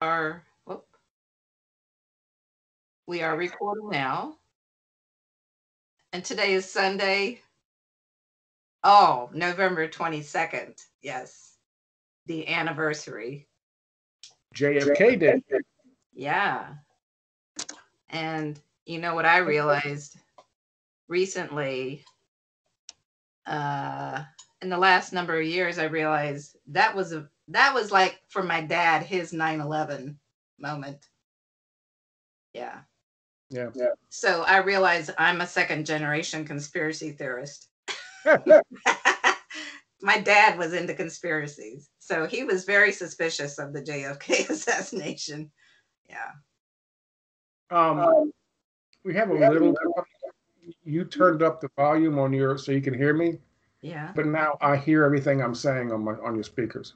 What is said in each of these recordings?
are whoop, we are recording now, and today is Sunday. Oh, November 22nd. Yes, the anniversary. JFK Day. Yeah, and you know what I realized recently? Uh, in the last number of years, I realized that was like for my dad his 9/11 moment. Yeah. Yeah. So I realize I'm a second generation conspiracy theorist. My dad was into conspiracies, so he was very suspicious of the JFK assassination. Yeah. um, we have a little. You turned up the volume on your so you can hear me, Yeah. but now I hear everything I'm saying on your speakers.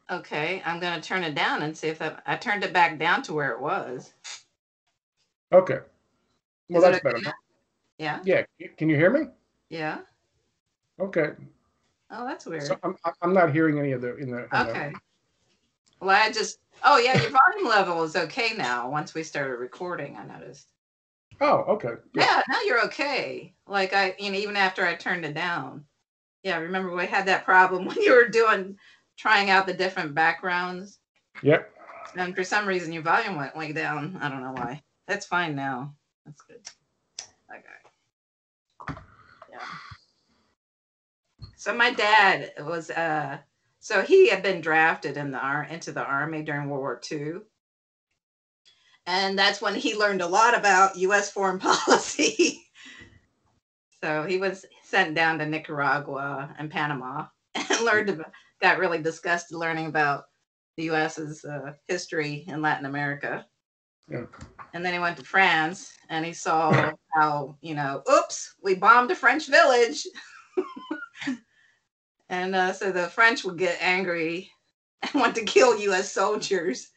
Okay, I'm going to turn it down and see if I turned it back down to where it was. Okay. Well, Is it that's okay better. now? Yeah. Yeah. Can you hear me? Yeah. Okay. Oh, that's So weird. I'm not hearing any of the in the. Okay. Well, I just, oh, yeah, your volume level is okay now once we started recording, I noticed. Oh, okay. Good. Yeah, now you're okay. Like, even after I turned it down. Yeah, remember we had that problem when you were trying out the different backgrounds? Yep. And for some reason, your volume went way down. I don't know why. That's fine now. That's good. Okay. Yeah. So my dad was, so he had been drafted into the army during World War II. And that's when he learned a lot about U.S. foreign policy. So he was sent down to Nicaragua and Panama and got really disgusted learning about the U.S.'s history in Latin America. Yeah. And then he went to France and he saw how, oops, we bombed a French village. And so the French would get angry and want to kill U.S. soldiers.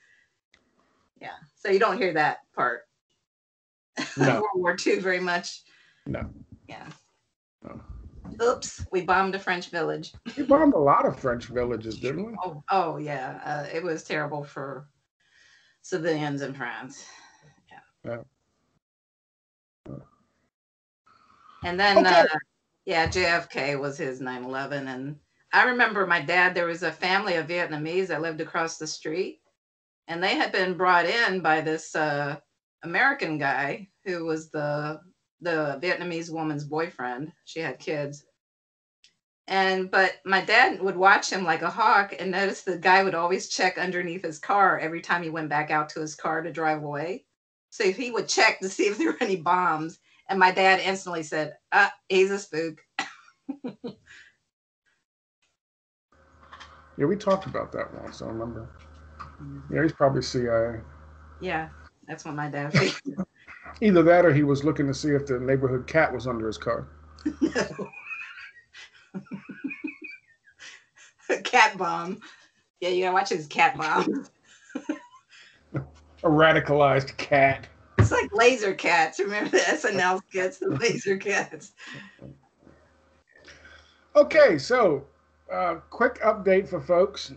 Yeah. So you don't hear that part No. of World War II very much. No. Yeah. No. Oops, we bombed a French village. We bombed a lot of French villages, didn't we? Oh yeah. It was terrible for civilians in France. Yeah. And then, Okay. yeah, JFK was his 9/11. And I remember my dad, there was a family of Vietnamese that lived across the street. And they had been brought in by this American guy who was the Vietnamese woman's boyfriend. She had kids. But my dad would watch him like a hawk and notice the guy would always check underneath his car every time he went back out to his car to drive away. So he would check to see if there were any bombs. And my dad instantly said, he's a spook. Yeah, we talked about that once. I remember. Yeah, he's probably CIA. Yeah, that's what my dad figured. Either that, or he was looking to see if the neighborhood cat was under his car. No. Cat bomb. Yeah, you gotta watch his cat bomb. A radicalized cat. It's like laser cats. Remember the SNL skits, the laser cats? Okay, so quick update for folks.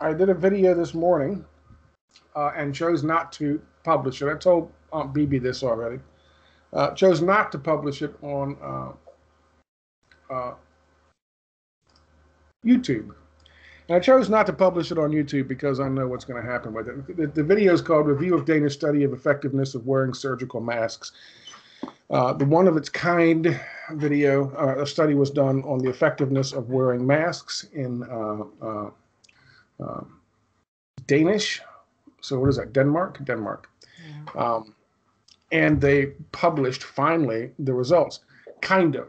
I did a video this morning and chose not to publish it. I told Aunt BB this already. Chose not to publish it on YouTube. And I chose not to publish it on YouTube because I know what's going to happen with it. The video is called Review of Danish Study of Effectiveness of Wearing Surgical Masks. The one of its kind video, a study was done on the effectiveness of wearing masks in Danish. So what is that? Denmark? Denmark. Yeah. And they published finally the results. Kind of.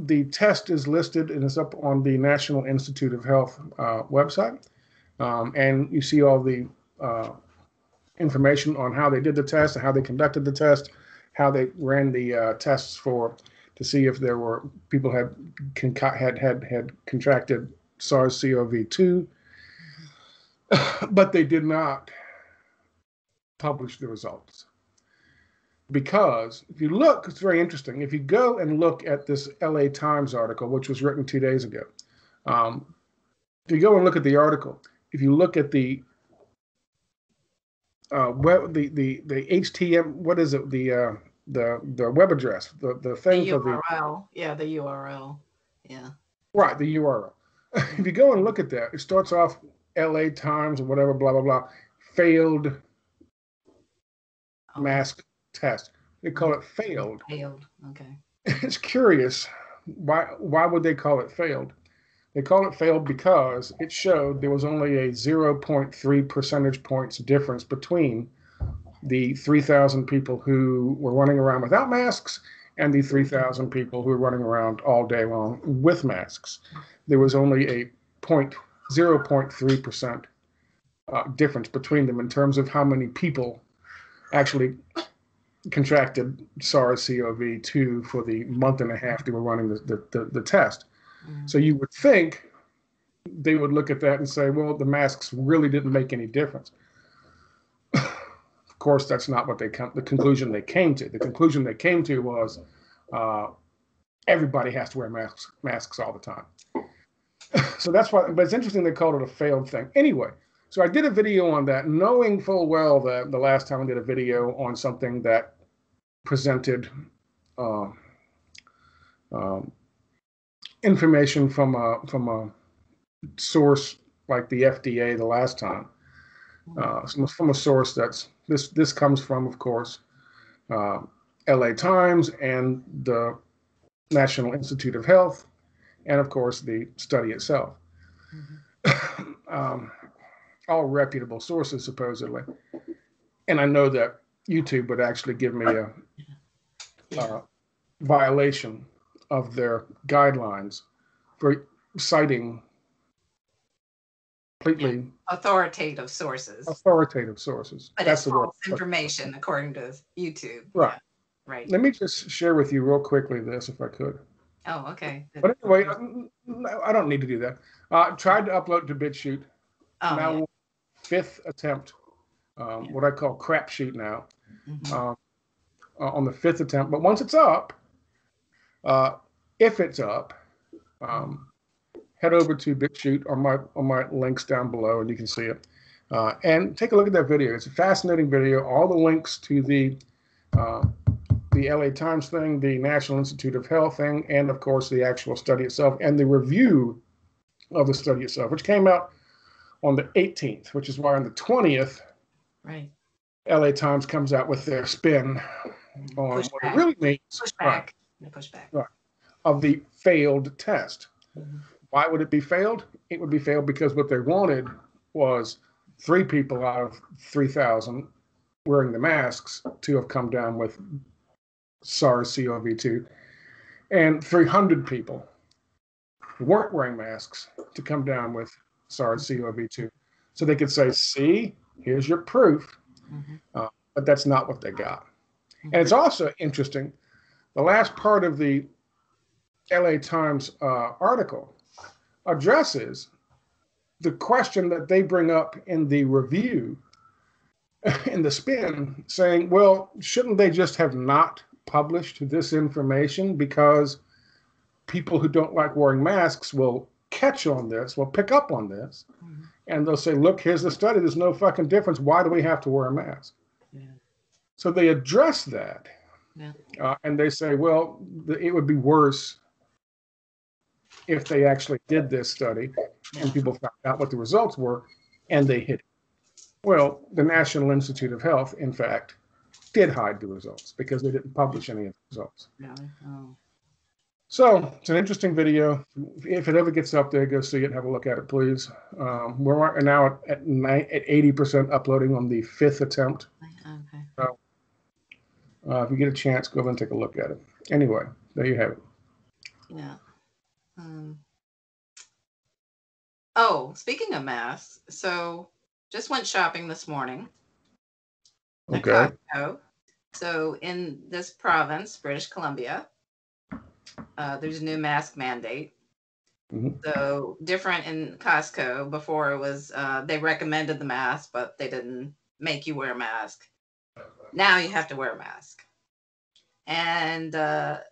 The test is listed and it's up on the National Institute of Health website. And you see all the information on how they did the test, how they conducted the test, how they ran the tests to see if there were people had contracted SARS-CoV-2, but they did not publish the results. Because if you look, it's very interesting. If you go and look at this LA Times article, which was written 2 days ago, if you go and look at the article, if you look at the web, the HTML, what is it? The web address, the thing The for the URL. Yeah, the URL. Yeah. right, the URL. If you go and look at that, it starts off LA Times or whatever, blah blah blah, failed mask test. They call it failed. Failed. Okay. It's curious. Why would they call it failed? They call it failed because it showed there was only a 0.3 percentage points difference between the 3,000 people who were running around without masks and the 3,000 people who were running around all day long with masks. There was only a 0.3% difference between them in terms of how many people actually contracted SARS-CoV-2 for the month and a half they were running the test. So you would think they would look at that and say, well, the masks really didn't make any difference. Of course, that's not what the conclusion they came to. The conclusion they came to was everybody has to wear masks all the time. So that's why, but it's interesting they called it a failed thing. Anyway, so I did a video on that, knowing full well that the last time I did a video on something that presented information from a source like the FDA the last time, from a source that's this comes from, of course, LA Times and the National Institute of Health, and of course the study itself. All reputable sources supposedly, and I know that YouTube would actually give me a violation of their guidelines for citing completely authoritative sources. But that's the false information according to YouTube. Right. Yeah. Right. Let me just share with you real quickly this, if I could. Oh, okay. But anyway, I don't need to do that. Tried to upload to BitChute. Oh, now yeah. Fifth attempt, what I call crap sheet now, on the fifth attempt. But once it's up, if it's up, head over to BitChute on my links down below, and you can see it. And take a look at that video. It's a fascinating video. All the links to the LA Times thing, the National Institute of Health thing, and of course the actual study itself, and the review of the study itself, which came out on the 18th, which is why on the 20th, right, LA Times comes out with their spin on what it really means. Pushback. Right, of the failed test. Why would it be failed? It would be failed because what they wanted was 3 people out of 3,000 wearing the masks to have come down with SARS-CoV-2, and 300 people who weren't wearing masks to come down with SARS-CoV-2. So they could say, see, here's your proof, but that's not what they got. And it's also interesting, the last part of the LA Times article addresses the question that they bring up in the review, in the spin, saying, well, shouldn't they just have not published this information because people who don't like wearing masks will catch on this, will pick up on this, and they'll say, look, here's the study. There's no fucking difference. Why do we have to wear a mask? Yeah. So they address that, and they say, well, it would be worse if they actually did this study and people found out what the results were and they hid it. Well, the National Institute of Health, in fact, did hide the results because they didn't publish any of the results. Really? Oh. So it's an interesting video. If it ever gets up there, go see it. Have a look at it, please. We're now at 80% uploading on the 5th attempt. Okay. So if you get a chance, go over and take a look at it. Anyway, there you have it. Yeah. Oh, speaking of masks, so just went shopping this morning. Okay. At Costco. So in this province, British Columbia, there's a new mask mandate. So different in Costco. Before it was they recommended the mask, but they didn't make you wear a mask. Now you have to wear a mask. And the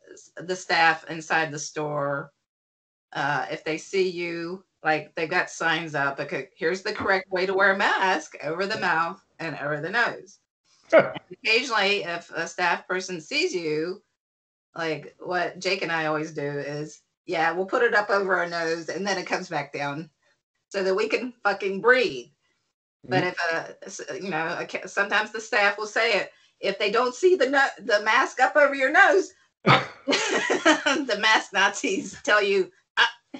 staff inside the store, if they see you Like they got signs up. Okay, here's the correct way to wear a mask: over the mouth and over the nose. Occasionally, if a staff person sees you, like what Jake and I always do is, yeah, we'll put it up over our nose and then it comes back down so that we can fucking breathe. But if sometimes the staff will say it, if they don't see the mask up over your nose, the mask Nazis tell you,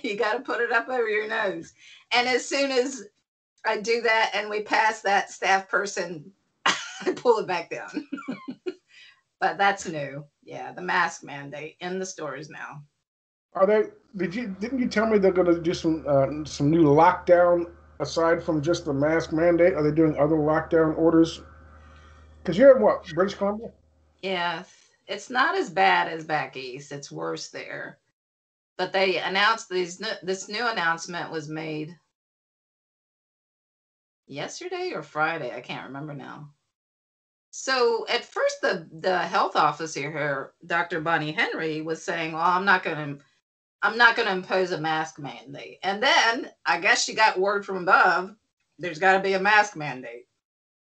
you got to put it up over your nose. And as soon as I do that and we pass that staff person, I pull it back down. But that's new. Yeah, the mask mandate in the stores now. Are they? Didn't you tell me they're going to do some new lockdown aside from just the mask mandate? Are they doing other lockdown orders? Because you're in what, British Columbia? Yes, it's not as bad as back east. It's worse there. But they announced this new announcement was made yesterday or Friday. I can't remember now. So at first, the health officer here, Dr. Bonnie Henry, was saying, "Well, I'm not going to impose a mask mandate." And then I guess she got word from above, there's got to be a mask mandate.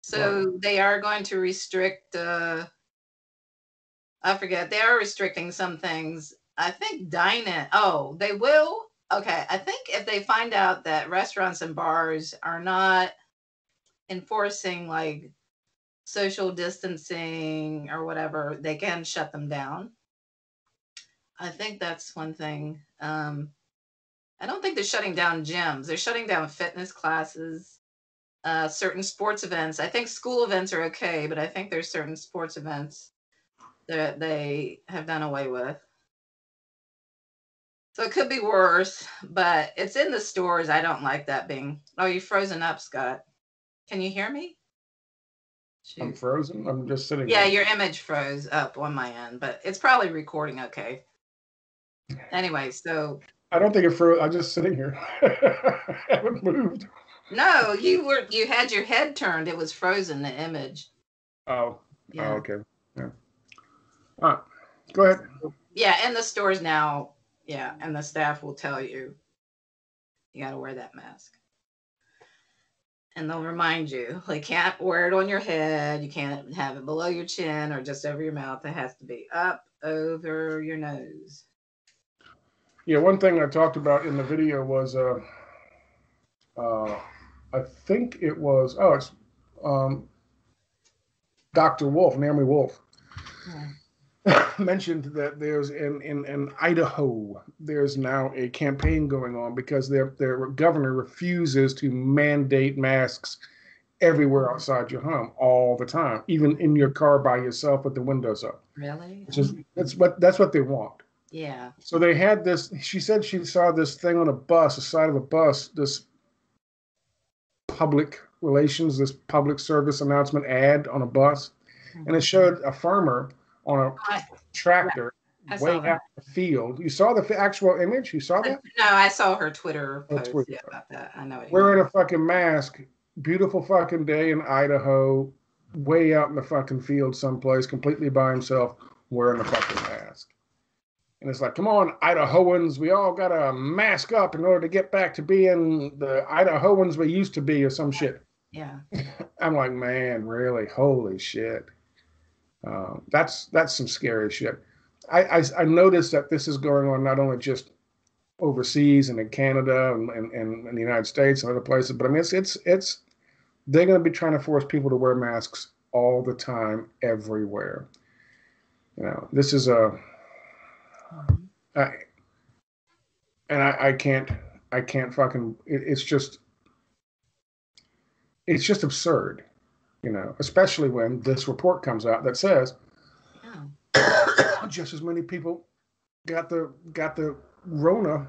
So they are going to restrict. I forget. They are restricting some things. I think dining. Oh, they will. Okay, I think if they find out that restaurants and bars are not enforcing like social distancing or whatever, they can shut them down. I think that's one thing. I don't think they're shutting down gyms. They're shutting down fitness classes, certain sports events. I think school events are okay, but I think there's certain sports events that they have done away with. So it could be worse, but it's in the stores. I don't like that being. Oh, you're frozen up, Scott. Can you hear me? Shoot. I'm frozen. I'm just sitting. Yeah, your image froze up on my end, but it's probably recording okay. Anyway, so I don't think it froze. I'm just sitting here. I haven't moved. No, you had your head turned. It was frozen, the image. Oh. Yeah. Oh, okay. Yeah. All right. Go ahead. Yeah, and the stores now, yeah, and the staff will tell you got to wear that mask. And they'll remind you, like, can't wear it on your head. You can't have it below your chin or just over your mouth. It has to be up over your nose. Yeah, one thing I talked about in the video was, I think it was, it's Dr. Wolf, Naomi Wolf, mentioned that there's in Idaho, there's now a campaign going on because their governor refuses to mandate masks everywhere outside your home all the time, even in your car by yourself with the windows up. Really? That's what they want. Yeah. So they had this. She said she saw this thing on a bus, the side of a bus, this public relations, this public service announcement ad on a bus, and it showed a farmer on a tractor way out in the field. You saw the actual image? You saw that? No, I saw her Twitter post about that. I know it. Wearing a fucking mask. Beautiful fucking day in Idaho, way out in the fucking field someplace, completely by himself, wearing a fucking mask. And it's like, come on, Idahoans, we all got to mask up in order to get back to being the Idahoans we used to be or some shit. Yeah. I'm like, man, really? Holy shit. That's some scary shit. I noticed that this is going on not only just overseas and in Canada and in the United States and other places, but I mean, it's they're going to be trying to force people to wear masks all the time, everywhere. You know, this is I can't fucking. It's just absurd, you know. Especially when this report comes out that says just as many people got the Rona,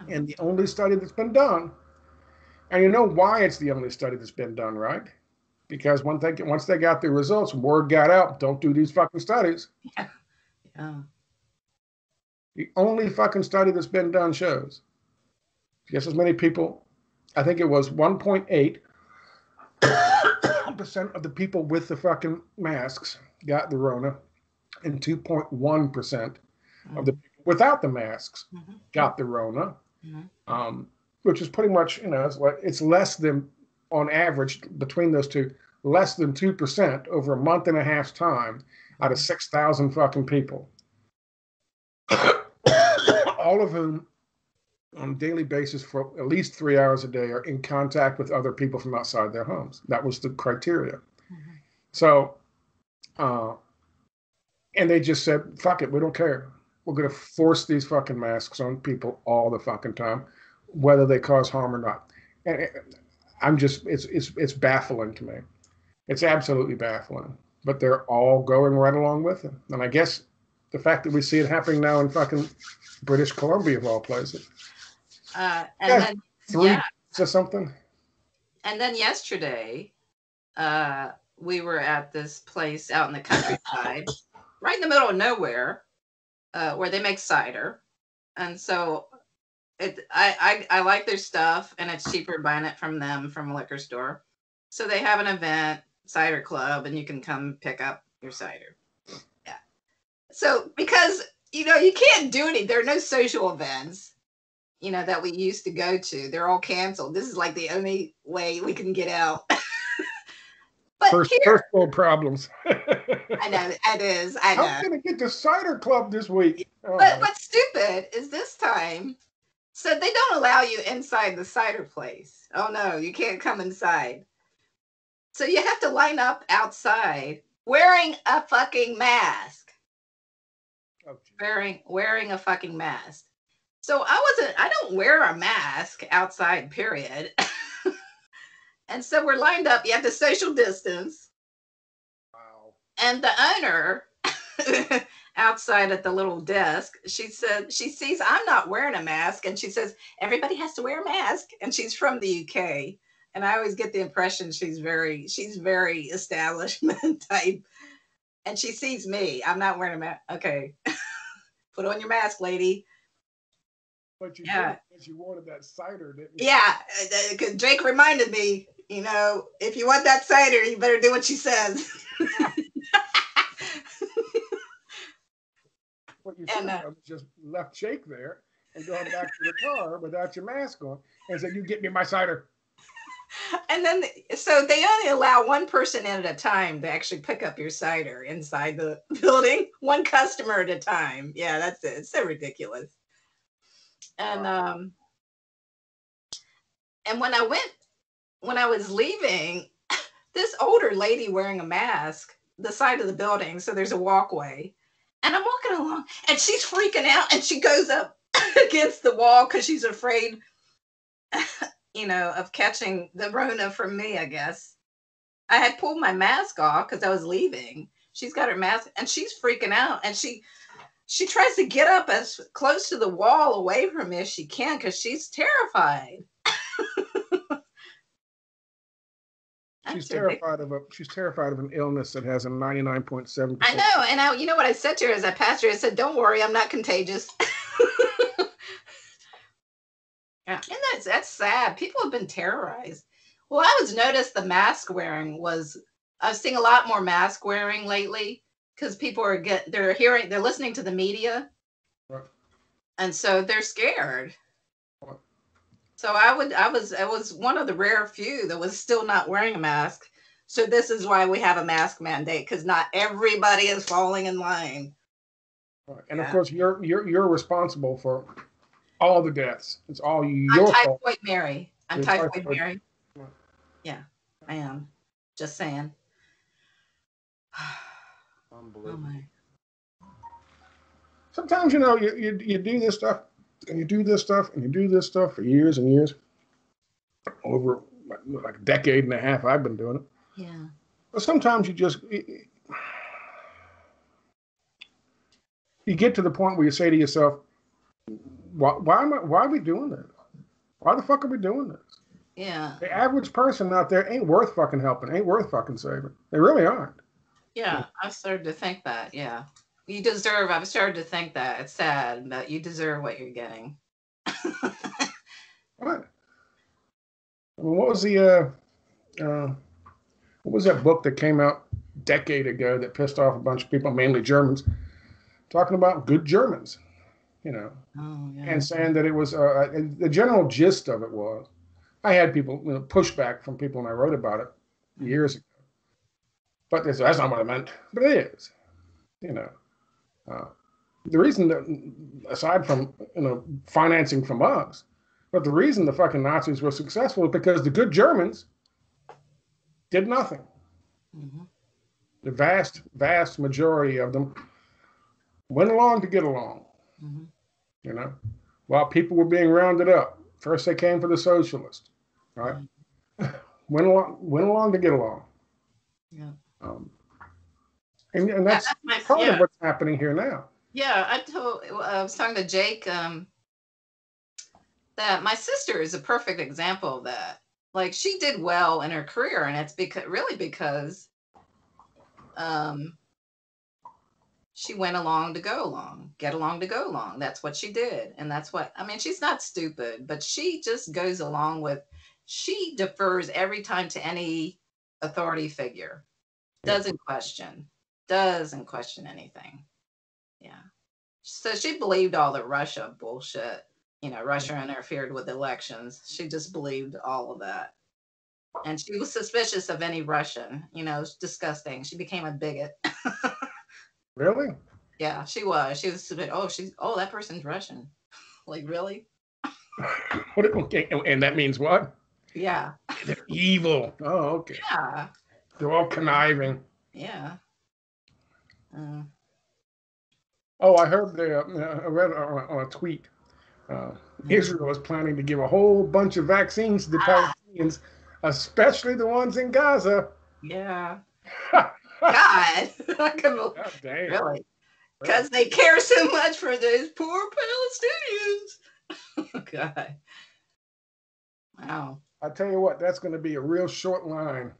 and the only study that's been done. And you know why it's the only study that's been done, right? Because once they got the results, word got out, don't do these fucking studies. Yeah. The only fucking study that's been done shows just as many people, I think it was 1.8% of the people with the fucking masks got the Rona, and 2.1% of the people without the masks got the Rona. which is pretty much, it's less than, on average, between those two, less than 2% over a month and a half's time out of 6,000 fucking people. All of whom, on a daily basis for at least 3 hours a day, are in contact with other people from outside their homes. That was the criteria. Mm-hmm. So, and they just said, fuck it, we don't care. We're going to force these fucking masks on people all the fucking time, whether they cause harm or not. And it's baffling to me. It's absolutely baffling. But they're all going right along with it. And I guess the fact that we see it happening now in fucking British Columbia, of all places. Then or something. And then yesterday, we were at this place out in the countryside, right in the middle of nowhere, where they make cider. And so I like their stuff, and it's cheaper buying it from them from a liquor store. So they have an event, cider club, and you can come pick up your cider. Yeah. So because, you can't do any, there are no social events, that we used to go to. They're all canceled. This is like the only way we can get out. But first world problems. I know, it is. I know. I'm going to get to cider club this week. But what's stupid is this time, so they don't allow you inside the cider place. Oh no, you can't come inside. So you have to line up outside wearing a fucking mask. Oh, wearing a fucking mask. So I don't wear a mask outside, period. And so we're lined up. You have to social distance. Wow. And the owner outside at the little desk, she said, she sees I'm not wearing a mask. And she says, everybody has to wear a mask. And she's from the UK. And I always get the impression she's very establishment type. And she sees me. I'm not wearing a mask. Okay. Put on your mask, lady. But you did because you wanted that cider, didn't you? Yeah. Because Jake reminded me, if you want that cider, you better do what she says. What you should have just left Jake there and gone back to the car without your mask on and said, you get me my cider. And then, so they only allow one person in at a time to actually pick up your cider inside the building, one customer at a time. Yeah, that's it. It's so ridiculous. And and when I was leaving, this older lady wearing a mask, the side of the building, so there's a walkway, and I'm walking along, and she's freaking out, and she goes up against the wall because she's afraid, of catching the Rona from me, I guess. I had pulled my mask off because I was leaving. She's got her mask, and she's freaking out, and she tries to get up as close to the wall away from me as she can because she's terrified. She's terrified of an illness that has a 99.7%. I know, and you know what I said to her as a pastor? I said, "Don't worry, I'm not contagious." Yeah, and that's sad. People have been terrorized. Well, I was noticed the mask wearing I've seen a lot more mask wearing lately because people they're listening to the media, right. And so they're scared. Right. So I was one of the rare few that was still not wearing a mask. So this is why we have a mask mandate, because not everybody is falling in line. Right. And of course, you're responsible for all the deaths. It's all your fault. I'm Typhoid Mary. I'm Typhoid Mary. Right. Yeah, I am. Just saying. Unbelievable. Oh my. Sometimes you do this stuff. And you do this stuff, and you do this stuff for years and years. Over like a decade and a half, I've been doing it. Yeah. But sometimes you get to the point where you say to yourself, why are we doing this? Why the fuck are we doing this? Yeah. The average person out there ain't worth fucking helping, ain't worth fucking saving. They really aren't. Yeah, I've started to think that, yeah. I've started to think that. It's sad, but you deserve what you're getting. Right. I mean, what was that book that came out a decade ago that pissed off a bunch of people, mainly Germans, talking about good Germans? you know, Oh, yeah. and saying that it was the general gist of it was, I had people, pushback from people when I wrote about it years ago, but they said that's not what I meant, but it is, you know. The reason that, aside from financing from us, but the reason the fucking Nazis were successful is because the good Germans did nothing. Mm-hmm. The vast majority of them went along to get along. Mm-hmm. You know, while people were being rounded up. First they came for the socialists, right? Mm-hmm. Went along to get along. Yeah. And that's part of what's happening here now. Yeah, I was talking to Jake that my sister is a perfect example of that. Like, she did well in her career, and it's because she went along to go along, get along to go along. That's what she did. And that's what, I mean, she's not stupid, but she just goes along with, she defers every time to any authority figure. Doesn't question anything. Yeah. So she believed all the Russia bullshit. Russia interfered with elections. She just believed all of that. And she was suspicious of any Russian. It's disgusting. She became a bigot. Really? Yeah, she was. She was. Oh, that person's Russian. Like, really? And that means what? Yeah. They're evil. Oh, okay. Yeah. They're all conniving. Yeah. Oh, I heard I read on a tweet. Israel is planning to give a whole bunch of vaccines to the Palestinians, especially the ones in Gaza. Yeah. God. God damn. Really? Because they care so much for those poor Palestinians. Oh, God. Wow. I tell you what, that's going to be a real short line.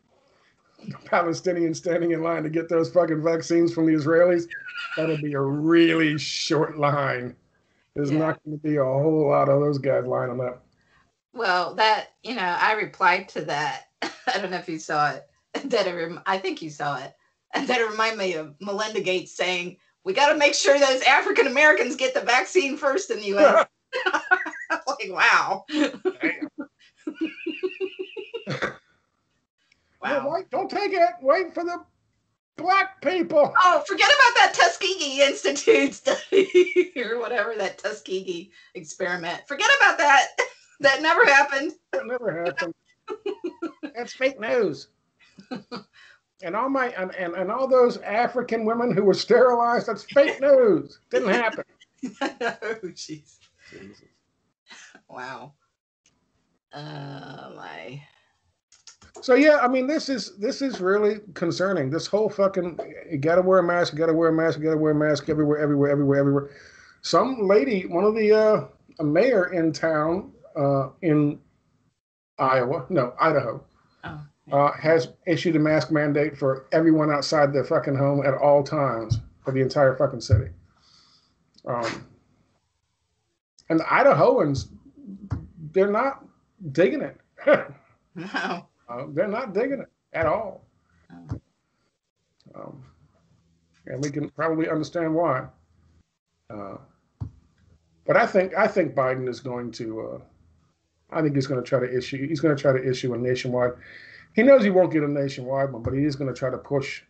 The Palestinians standing in line to get those fucking vaccines from the Israelis. That'll be a really short line. There's not going to be a whole lot of those guys lining up. Well, I replied to that. I don't know if you saw it. I think you saw it. That reminded me of Melinda Gates saying, "We got to make sure those African Americans get the vaccine first in the U.S." Like, wow. Wow. Wait, don't take it. Wait for the black people. Oh, forget about that Tuskegee Institute study or whatever, that Tuskegee experiment. Forget about that. That never happened. That never happened. That's fake news. And all those African women who were sterilized, that's fake news. Didn't happen. Oh, Jesus. Wow. My. So yeah, I mean, this is really concerning. This whole fucking, you gotta wear a mask, you gotta wear a mask, you gotta wear a mask everywhere. Some lady, one of the a mayor in town in Idaho, has issued a mask mandate for everyone outside their fucking home at all times for the entire fucking city. And the Idahoans, they're not digging it. No. They're not digging it at all. And we can probably understand why. But I think Biden is going to. I think he's going to try to issue a nationwide. He knows he won't get a nationwide one, but he is going to try to push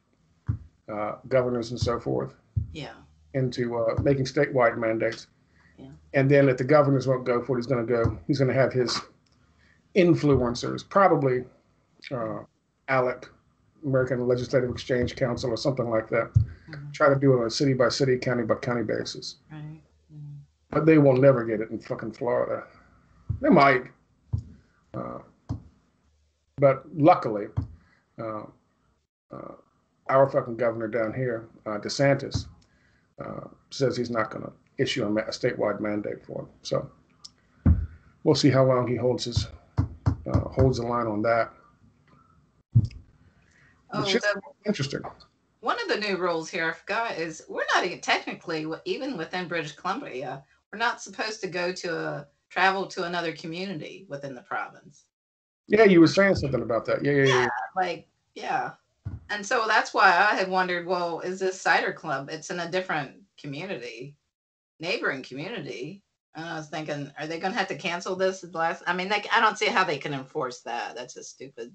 governors and so forth. Yeah. Into making statewide mandates. Yeah. And then if the governors won't go for it, he's going to have his influencers, probably ALEC, American Legislative Exchange Council, or something like that. Try to do it on a city by city, county by county basis. Right. But they will never get it in fucking Florida. They might. But luckily, our fucking governor down here, DeSantis, says he's not going to issue a statewide mandate for it. So we'll see how long he holds the line on that. Interesting. One of the new rules here, I forgot, is we're not even technically, even within British Columbia, we're not supposed to travel to another community within the province. Yeah, you were saying something about that. Yeah. And so that's why I had wondered, well, is this cider club? It's in a different community. neighboring community. And I was thinking, are they going to have to cancel this at the last? I mean, I don't see how they can enforce that. That's just stupid.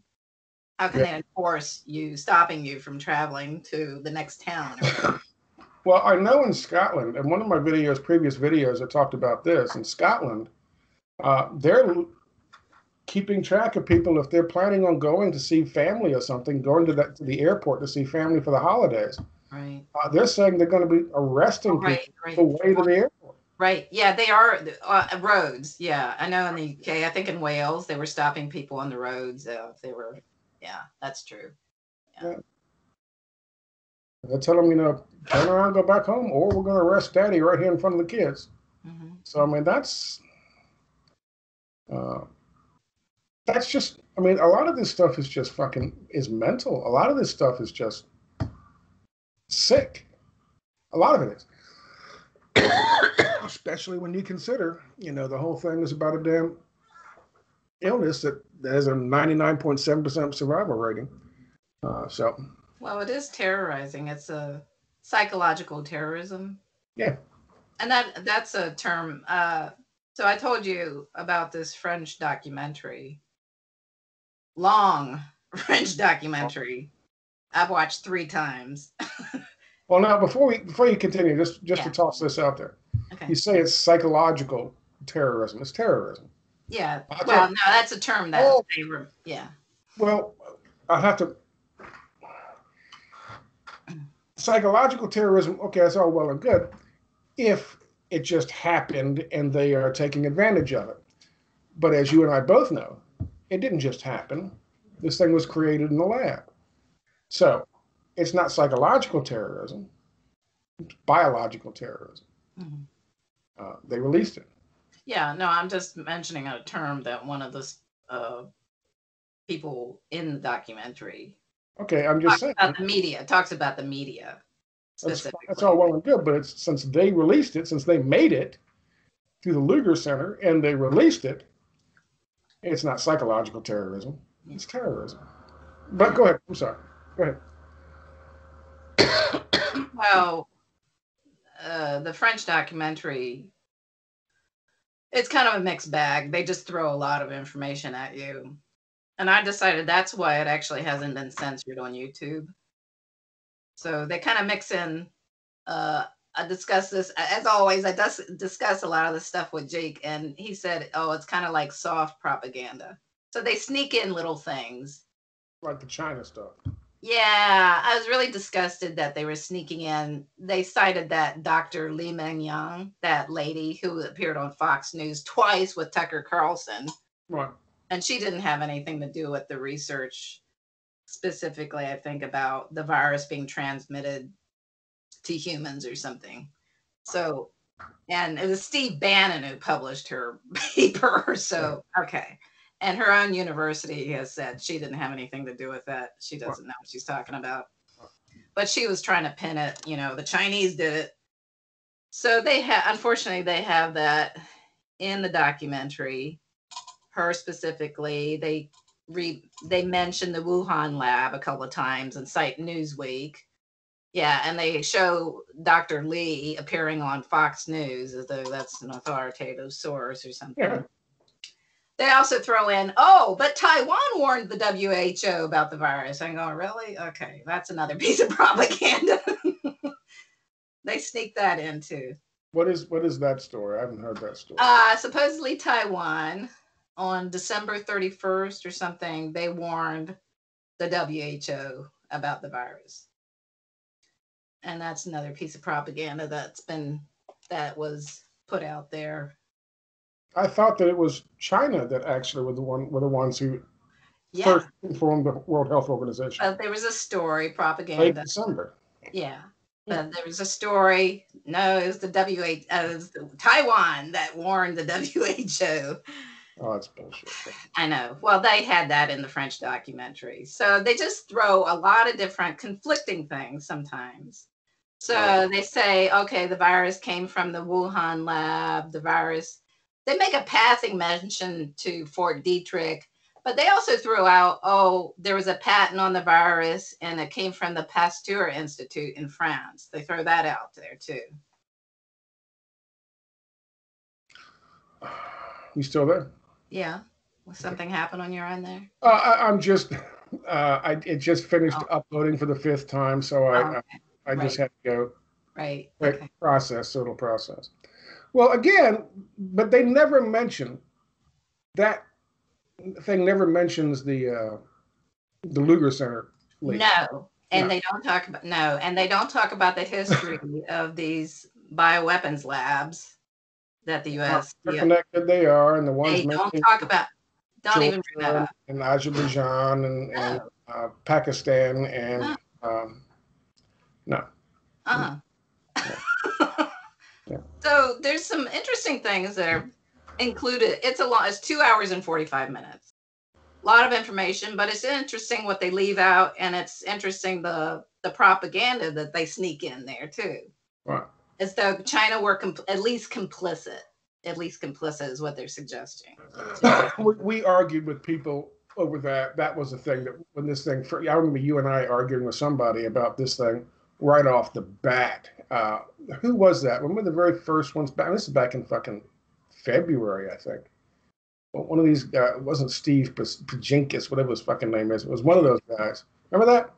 How can Yeah. they enforce you stopping you from traveling to the next town? Well, I know in Scotland, and one of my previous videos, I talked about this. In Scotland, they're keeping track of people if they're planning on going to see family or something, going to the airport to see family for the holidays. Right. They're saying they're going to be arresting people the way to the airport. Right. Yeah, they are roads. Yeah, I know in the UK. I think in Wales they were stopping people on the roads if they were. Yeah, that's true. Yeah. They tell them, turn around, go back home, or we're going to arrest daddy right here in front of the kids. Mm-hmm. So, I mean, that's just, I mean, a lot of this stuff is just is mental. A lot of this stuff is just sick. A lot of it is. Especially when you consider, the whole thing is about a damn illness that has a 99.7% survival rating. Well, it is terrorizing. It's a psychological terrorism. Yeah. And that's a term. So I told you about this French documentary. Long French documentary. I've watched 3 times. Well, now before you continue, just to toss this out there. Okay. You say it's psychological terrorism. It's terrorism. Yeah. Well, no, that's a term that they were. Yeah. Well, I have to. Psychological terrorism. Okay, that's all well and good, if it just happened and they are taking advantage of it. But as you and I both know, it didn't just happen. This thing was created in the lab. So it's not psychological terrorism. It's biological terrorism. Mm-hmm. They released it. Yeah, no, I'm just mentioning a term that one of the people in the documentary. Okay, I'm just saying. About the media. Talks about the media. That's all well and good, but since they released it, since they made it through the Luger Center and they released it, it's not psychological terrorism. It's terrorism. But go ahead. I'm sorry. Go ahead. Well, the French documentary, it's kind of a mixed bag. They just throw a lot of information at you. And I decided that's why it actually hasn't been censored on YouTube. So they kind of mix in. I discuss this, as always, I discuss a lot of this stuff with Jake, and he said, oh, it's kind of like soft propaganda. So they sneak in little things. Like the China stuff. Yeah, I was really disgusted that they were sneaking in. They cited that Dr. Li Mengyang, that lady who appeared on Fox News twice with Tucker Carlson. Right. And she didn't have anything to do with the research, specifically, I think, about the virus being transmitted to humans or something. So, and it was Steve Bannon who published her paper. So, okay. And her own university has said she didn't have anything to do with that. She doesn't know what she's talking about. But she was trying to pin it, the Chinese did it. So unfortunately, they have that in the documentary. Her specifically, they mention the Wuhan lab a couple of times and cite Newsweek. Yeah, and they show Dr. Lee appearing on Fox News as though that's an authoritative source or something. Yeah. They also throw in, but Taiwan warned the WHO about the virus. I'm going, really? Okay, that's another piece of propaganda. They sneak that in too. What is that story? I haven't heard that story. Supposedly Taiwan, on December 31st or something, they warned the WHO about the virus. And that's another piece of propaganda that was put out there. I thought that it was China that actually were the ones who first informed the World Health Organization. There was a story, propaganda. Late December. Yeah. But there was a story. No, it was the WHO. It was Taiwan that warned the WHO. Oh, that's bullshit. I know. Well, they had that in the French documentary. So they just throw a lot of different conflicting things sometimes. So they say, okay, the virus came from the Wuhan lab. They make a passing mention to Fort Detrick, but they also threw out, there was a patent on the virus and it came from the Pasteur Institute in France. They throw that out there too. You still there? Yeah. Will something happen on your end there? I'm just, it just finished Oh, uploading for the 5th time, so oh, okay. I just Right. had to go Right. quick Okay. process, so it'll process. Well, again, but they never mention that thing. Never mentions the Luger Center leaks. No. And No, they don't talk about no, and they don't talk about the history of these bioweapons labs that the how US, yeah, interconnected they are, and the ones they don't mentioned talk about, don't even bring that Georgia up. and Azerbaijan and No. Pakistan No. and no, Uh-huh. yeah, yeah. So there's some interesting things that are included. It's 2 hours and 45 minutes. A lot of information, but it's interesting what they leave out, and it's interesting the propaganda that they sneak in there too. Right. As though China were at least complicit. At least complicit is what they're suggesting. We argued with people over that. That was the thing that when this thing, I remember you and I arguing with somebody about this thing right off the bat. Who was that? Remember the very first ones back? This is back in fucking February, I think. Well, one of these guys, it wasn't Steve Pajinkis, whatever his fucking name is. It was one of those guys. Remember that?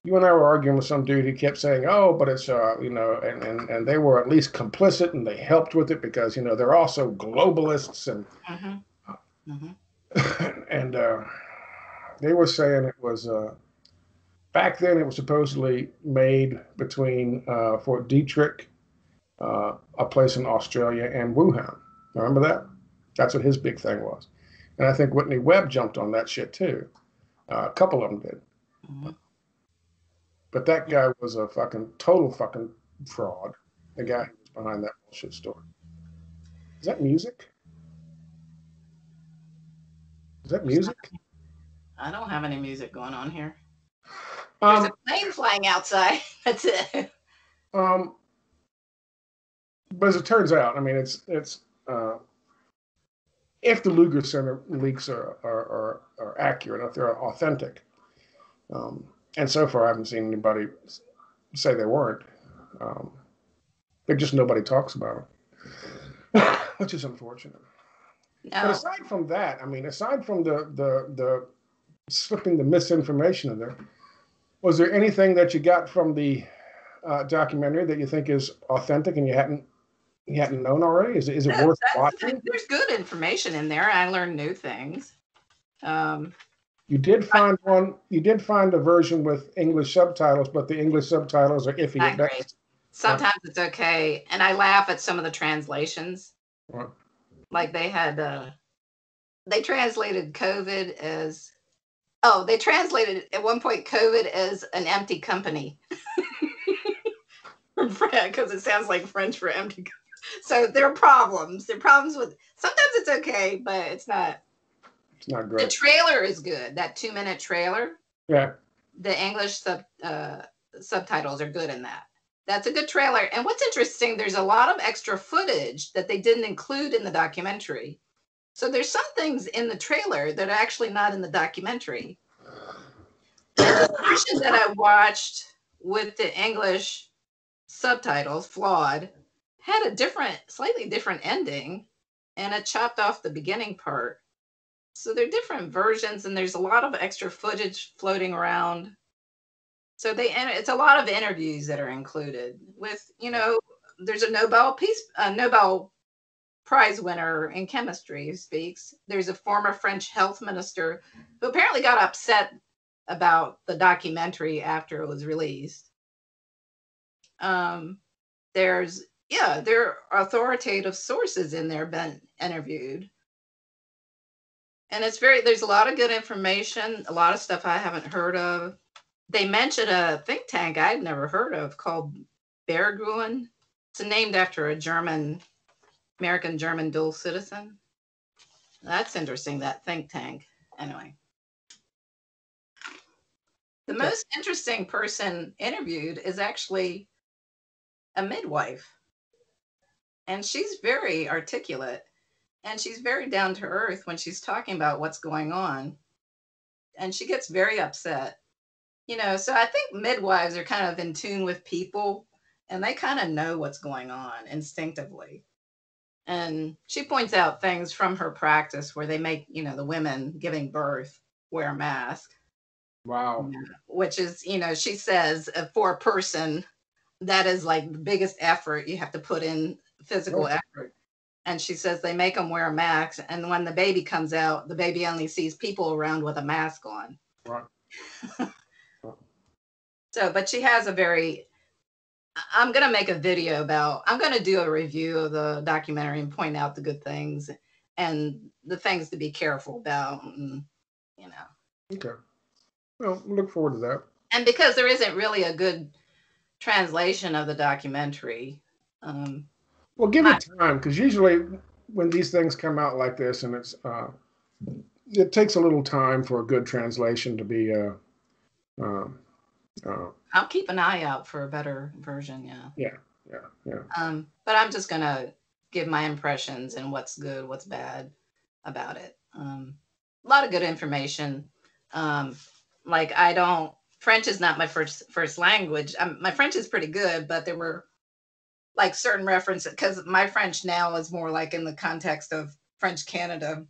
You and I were arguing with some dude who kept saying, "Oh, but it's and they were at least complicit and they helped with it because they're also globalists and Mm-hmm. Mm-hmm. and they were saying it was back then. It was supposedly made between Fort Detrick, a place in Australia, and Wuhan. Remember that? That's what his big thing was. And I think Whitney Webb jumped on that shit too. A couple of them did. Mm-hmm. But that guy was a fucking total fucking fraud. The guy who was behind that bullshit story. Is that music? Is that music? I don't have any music going on here. There's a Um, plane flying outside. That's it. um, but as it turns out, I mean, it's if the Luger Center leaks are accurate, if they're authentic, and so far I haven't seen anybody say they weren't. Um, but just nobody talks about it, which is unfortunate. But No, aside from that, I mean, aside from the slipping the misinformation in there, was there anything that you got from the documentary that you think is authentic and you hadn't known already? Is it worth watching? there's good information in there. I learned new things. Um, You did find one. You did find a version with English subtitles, but the English subtitles are iffy I at agree. best. Sometimes it's okay, and I laugh at some of the translations. Right. Like they translated COVID as they translated at one point COVID as an empty company because it sounds like French for empty. So there are problems. There are problems with. Sometimes it's okay, but it's not. It's not The great. trailer is good. That 2-minute trailer. Yeah. The English subtitles are good in that. That's a good trailer. And what's interesting, there's a lot of extra footage that they didn't include in the documentary. So there's some things in the trailer that are actually not in the documentary. And the version that I watched with the English subtitles, flawed, had a slightly different ending, and it chopped off the beginning part. So they're different versions, and there's a lot of extra footage floating around. So it's a lot of interviews that are included with, there's a Nobel Prize winner in chemistry who speaks. There's a former French health minister who apparently got upset about the documentary after it was released. There are authoritative sources in there been interviewed. And there's a lot of good information, a lot of stuff I haven't heard of. They mentioned a think tank I'd never heard of called Berggruen. It's named after a American German dual citizen. That's interesting, that think tank. Anyway. The most interesting person interviewed is actually a midwife. And she's very articulate and she's very down to earth when she's talking about what's going on. And she gets very upset. So I think midwives are kind of in tune with people and they kind of know what's going on instinctively. And she points out things from her practice where they make, the women giving birth wear a mask. Wow. Yeah. Which is, she says for a person, that is like the biggest effort you have to put in, physical effort. And she says they make them wear a mask. And when the baby comes out, the baby only sees people around with a mask on. Right. So, but she has I'm going to make a video I'm going to do a review of the documentary and point out the good things and the things to be careful about. And, Okay. Well, look forward to that. And because there isn't really a good translation of the documentary. Well, give it time, because usually when these things come out like this, and it takes a little time for a good translation to be. I'll keep an eye out for a better version. Yeah. But I'm just gonna give my impressions and what's good, what's bad about it. A lot of good information. Like French is not my first language. My French is pretty good, but there were like certain references, because my French now is more like in the context of French Canada.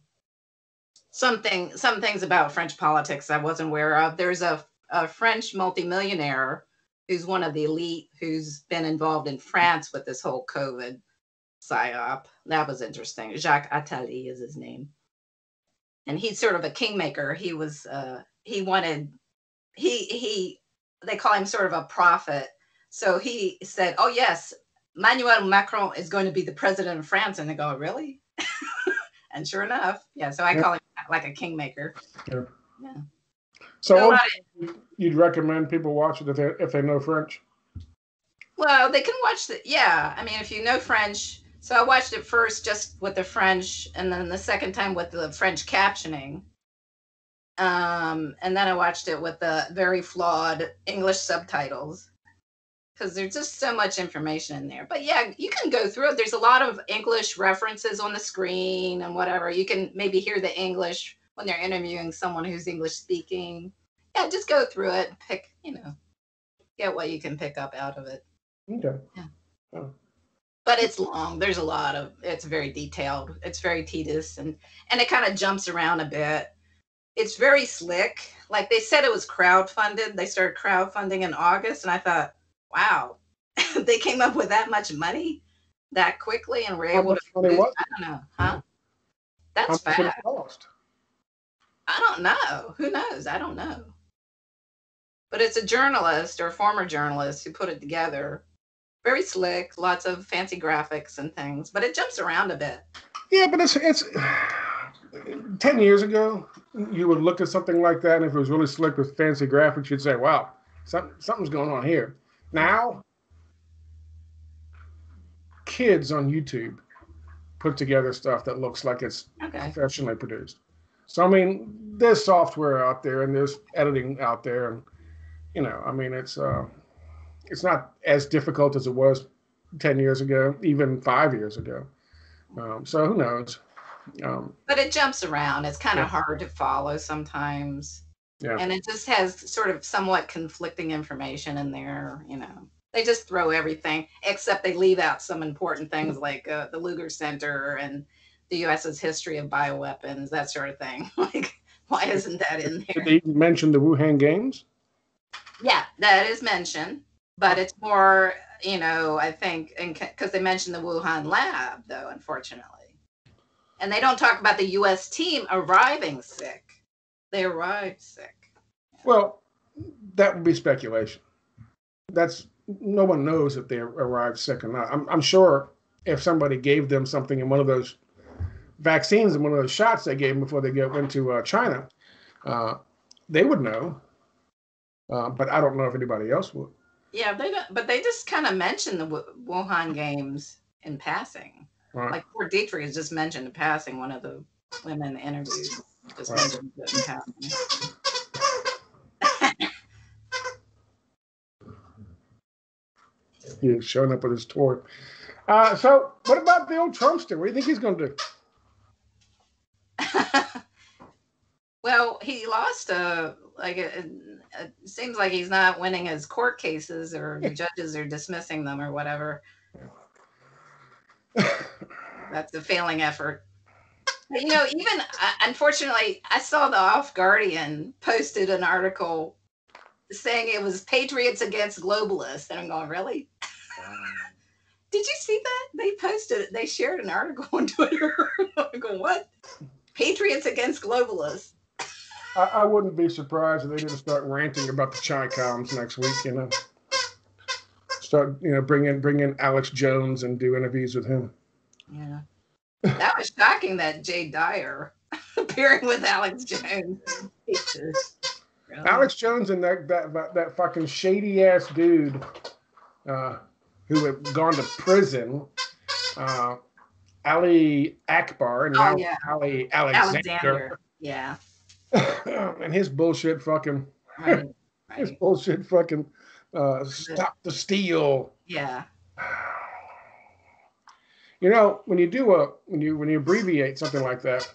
Some things about French politics I wasn't aware of. There's a French multimillionaire who's one of the elite who's been involved in France with this whole COVID psyop. That was interesting. Jacques Attali is his name. And he's sort of a kingmaker. He was, they call him sort of a prophet. So he said, oh yes, Emmanuel Macron is going to be the president of France. And they go, really? And sure enough. Yeah. So I call him like a kingmaker. Yeah. So you'd recommend people watch it if they know French? Well, they can watch I mean, if you know French. So I watched it first just with the French, and then the second time with the French captioning. And then I watched it with the very flawed English subtitles, because there's just so much information in there. But yeah, you can go through it. There's a lot of English references on the screen and whatever. You can maybe hear the English when they're interviewing someone who's English speaking. Yeah, just go through it and pick, get what you can pick up out of it. Okay. Yeah. Oh. But it's long. There's it's very detailed. It's very tedious, and it kind of jumps around a bit. It's very slick. Like they said it was crowdfunded. They started crowdfunding in August, and I thought, wow, they came up with that much money that quickly and were able to produce. I don't know, huh? That's fast. I don't know. Who knows? I don't know. But it's a journalist or a former journalist who put it together. Very slick, lots of fancy graphics and things, but it jumps around a bit. Yeah, but it's 10 years ago, you would look at something like that, and if it was really slick with fancy graphics, you'd say, wow, something's going on here. Now, kids on YouTube put together stuff that looks like it's professionally produced. So, I mean, there's software out there, and there's editing out there, and, I mean, it's not as difficult as it was 10 years ago, even 5 years ago. So who knows? But it jumps around. It's kind of hard to follow sometimes. Yeah. And it just has sort of somewhat conflicting information in there, They just throw everything, except they leave out some important things like the Lugar Center and the U.S.'s history of bioweapons, that sort of thing. Like, why isn't that in there? Did they mention the Wuhan Games? Yeah, that is mentioned. But it's more, I think, because they mentioned the Wuhan lab, though, unfortunately. And they don't talk about the U.S. team arriving sick. They arrived sick. Well, that would be speculation. No one knows if they arrived sick or not. I'm sure if somebody gave them something in one of those vaccines and one of those shots they gave them before they went to China, they would know. But I don't know if anybody else would. Yeah, they don't, but they just kind of mentioned the Wuhan Games in passing. Right. Like poor Dietrich is just mentioned in passing. One of the women interviewed just mentioned it in passing. He's showing up with his toy. So what about the old Trumpster? What do you think he's going to do? Well, he lost it seems like he's not winning his court cases, or the judges are dismissing them or whatever. That's a failing effort. But, you know, even unfortunately, I saw the Off Guardian posted an article saying it was patriots against globalists, and I'm going, really? Did you see that? They posted it. They shared an article on Twitter. I'm going, what? Patriots against globalists. I wouldn't be surprised if they didn't start ranting about the Chi-Coms next week, you know. Start, you know, bring in Alex Jones and do interviews with him. Yeah. That was shocking that Jay Dyer appearing with Alex Jones. Really? Alex Jones and that fucking shady ass dude who had gone to prison, Ali Akbar, and now Ali Alexander. Yeah. And his bullshit fucking his bullshit fucking stop the steal. Yeah. You know, when you abbreviate something like that,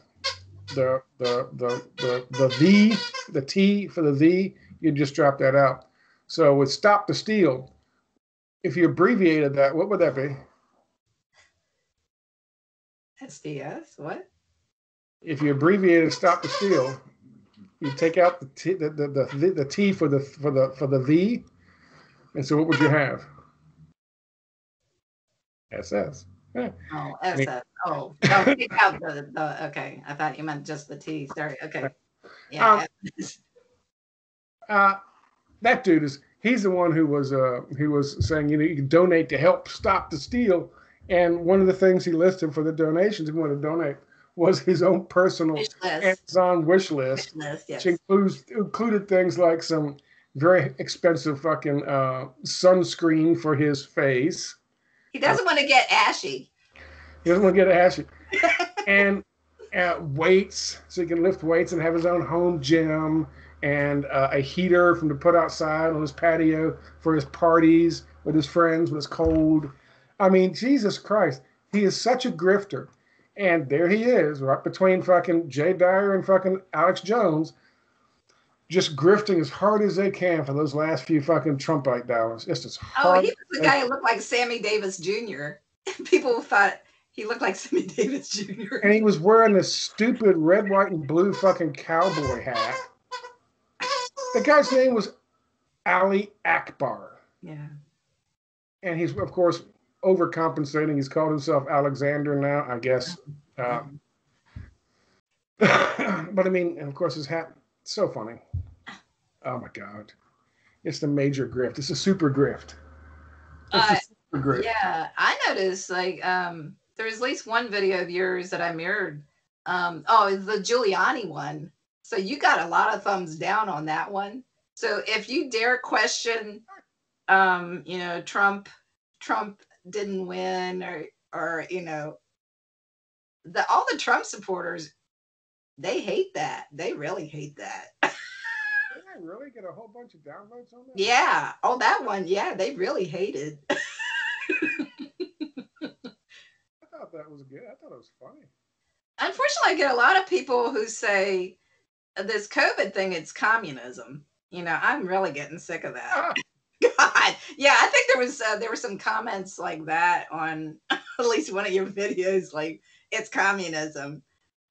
the T for the V, you just drop that out. So with stop the steal, if you abbreviated that, what would that be? SDS, what? If you abbreviated stop the steal, you take out the T for the V, and so what would you have? SS. Yeah. Oh, SS. Oh, no, take out the okay. I thought you meant just the T. Sorry. Okay. Yeah. That dude he's the one who was saying, you know, you can donate to help stop the steal. And one of the things he listed for the donations he wanted to donate was his own personal Amazon wish list, yes. which included things like some very expensive fucking sunscreen for his face. He doesn't want to get ashy. He doesn't want to get ashy. And weights, so he can lift weights and have his own home gym, and a heater to put outside on his patio for his parties with his friends when it's cold. I mean, Jesus Christ, he is such a grifter. And there he is, right between fucking Jay Dyer and fucking Alex Jones, just grifting as hard as they can for those last few fucking Trumpite dollars. It's just hard. Oh, he was the guy who looked like Sammy Davis Jr. People thought he looked like Sammy Davis Jr. And he was wearing this stupid red, white, and blue fucking cowboy hat. The guy's name was Ali Akbar. Yeah. And he's, of course, overcompensating. He's called himself Alexander now, I guess. But I mean, and of course, his hat, so funny. Oh my God. It's the major grift. It's a super grift. It's a super grift. Yeah. I noticed like there's at least one video of yours that I mirrored. It's the Giuliani one. So you got a lot of thumbs down on that one. So if you dare question you know, Trump didn't win, or you know, all the Trump supporters, they hate that. They really hate that. Did I really get a whole bunch of downloads on that? Yeah. Oh, that one. Yeah, they really hated. I thought that was good. I thought it was funny. Unfortunately, I get a lot of people who say this COVID thing, it's communism. You know, I'm really getting sick of that. God. Yeah, I think there were some comments like that on at least one of your videos, like it's communism.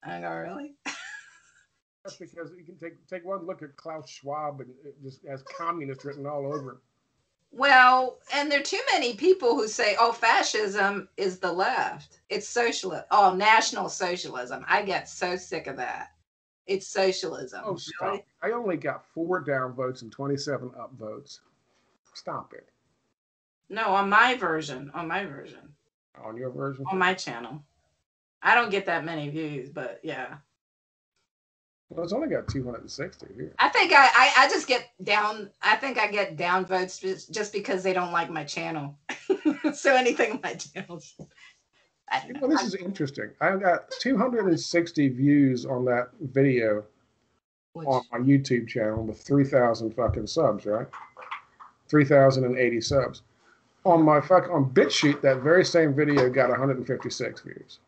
I go, really? That's because you can take one look at Klaus Schwab and it just has communist written all over it. Well, and there are too many people who say, oh, fascism is the left. It's socialism. Oh, National Socialism. I get so sick of that. It's socialism. Oh, stop. Really? I only got 4 down votes and 27 up votes. Stop it. No, on my version. On your version? On my channel. I don't get that many views, but yeah. Well, it's only got 260 here. I think I just get down. I think I get down votes just because they don't like my channel. So anything on my channel. Well, this is interesting. I got 260 views on that video on my YouTube channel with 3,000 fucking subs, right? 3,080 subs. On BitChute, that very same video got 156 views.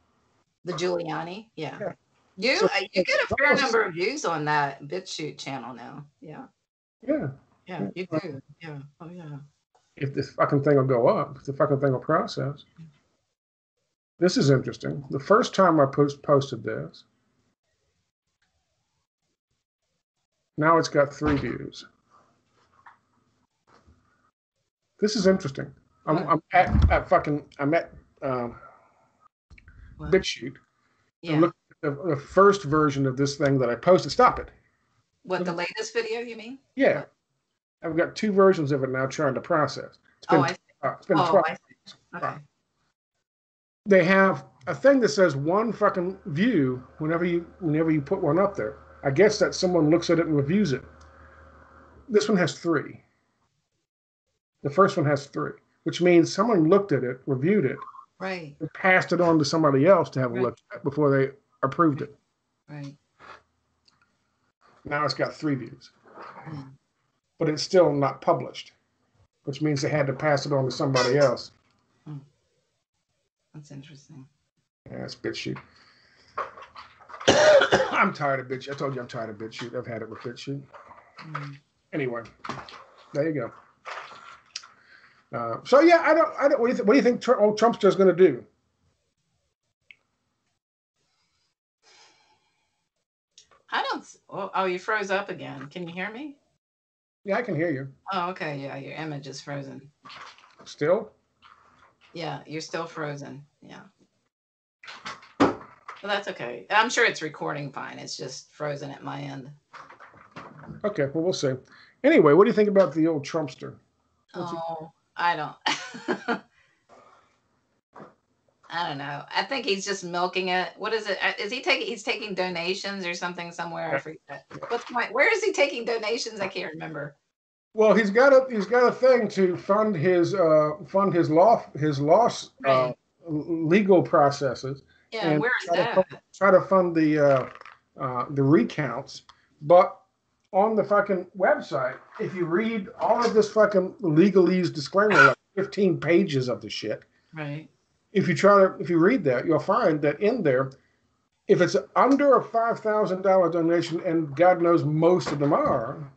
The Giuliani, yeah. You get a fair number of views on that BitChute channel now. Yeah. Yeah. Yeah, you do. Yeah. Oh yeah. If this fucking thing will go up, if the fucking thing will process. This is interesting. The first time I posted this, now it's got 3 views. This is interesting. I'm at BitChute. Yeah. And look at the first version of this thing that I posted. Stop it. What, the latest video, you mean? Yeah. What? I've got 2 versions of it now trying to process. It's been 12. I see. Okay. They have a thing that says 1 fucking view whenever you put one up there. I guess that someone looks at it and reviews it. This one has 3. The first one has 3, which means someone looked at it, reviewed it, right, and passed it on to somebody else to have a look at before they approved it. Right. Now it's got 3 views. But it's still not published, which means they had to pass it on to somebody else. That's interesting. Yeah, it's BitChute. I'm tired of BitChute. I told you I'm tired of BitChute. I've had it with BitChute. Anyway, there you go. So yeah, I don't. What do you think Trumpster's going to do? I don't. Oh, you froze up again. Can you hear me? Yeah, I can hear you. Oh, okay. Yeah, your image is frozen. Still? Yeah, you're still frozen. Yeah. Well, that's okay. I'm sure it's recording fine. It's just frozen at my end. Okay, well, we'll see. Anyway, what do you think about the old Trumpster? I don't. I don't know. I think he's just milking it. What is it? Is he taking? He's taking donations or something somewhere. I forget. Where is he taking donations? I can't remember. Well, he's got a thing to fund his legal processes. Yeah, and where is that? Try to fund the recounts, but on the fucking website, if you read all of this fucking legalese disclaimer, like 15 pages of the shit, right? If you read that, you'll find that in there, if it's under a $5,000 donation, and God knows most of them are,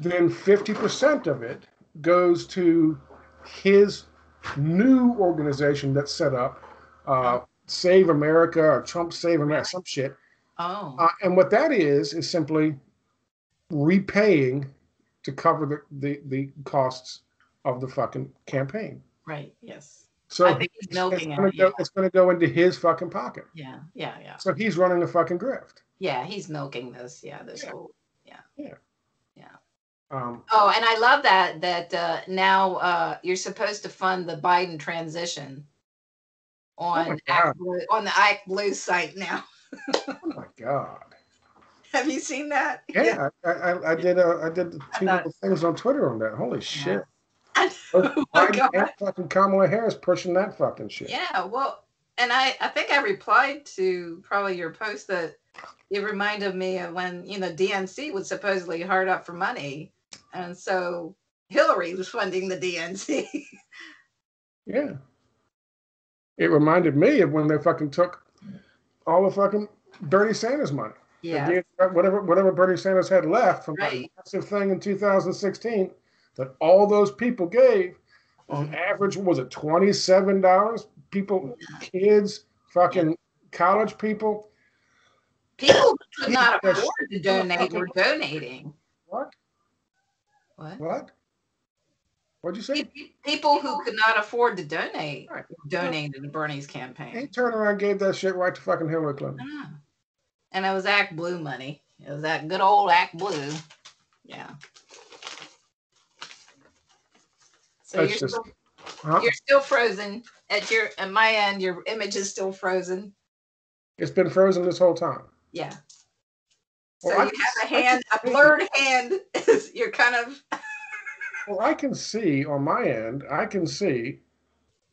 then 50% of it goes to his new organization that's set up, Save America or Trump Save America, some shit. And what that is simply repaying to cover the costs of the fucking campaign. Right. Yes. So I think he's milking it's going to go into his fucking pocket. Yeah. So he's running a fucking grift. Yeah, he's milking this. Yeah, whole. Yeah. And I love that now you're supposed to fund the Biden transition on the Act Blue site now. Oh my God. Have you seen that? Yeah. I did 2 little things on Twitter on that. Holy shit. Oh my God. And fucking Kamala Harris pushing that fucking shit. Yeah, well, and I think I replied to probably your post that it reminded me of when, DNC was supposedly hard up for money. And so Hillary was funding the DNC. Yeah. It reminded me of when they fucking took all the fucking Bernie Sanders money. Yeah. Whatever Bernie Sanders had left from that massive thing in 2016 that all those people gave, on average, was it $27? People, kids, fucking college people. People who could not afford to donate were donating. What? What'd you say? People who could not afford to donate donated to Bernie's campaign. He turned around and gave that shit right to fucking Hillary Clinton. And it was Act Blue money. It was that good old Act Blue. Yeah. So you're still frozen at my end. Your image is still frozen. It's been frozen this whole time. Yeah. So you have a blurred hand. You're kind of. Well, I can see on my end. I can see.